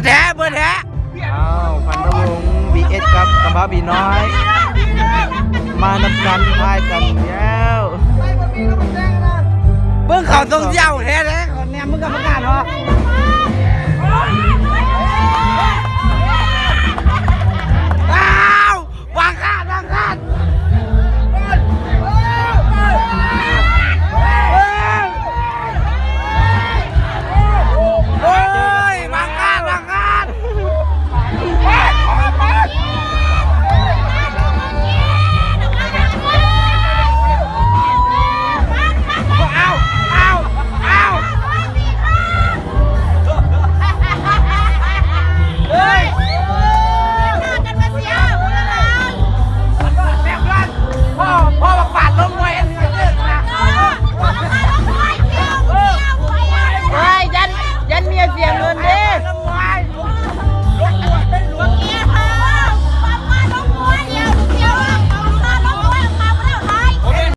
แท้เบอร์แท้ อ้าวพันธวงศ์ BS ครับกระบะบีน้อย มานำกันทายกันแล้ว เบิ่งเขาต้องเย้าแท้แท้คนแนมมึงกับประกาศเหรอ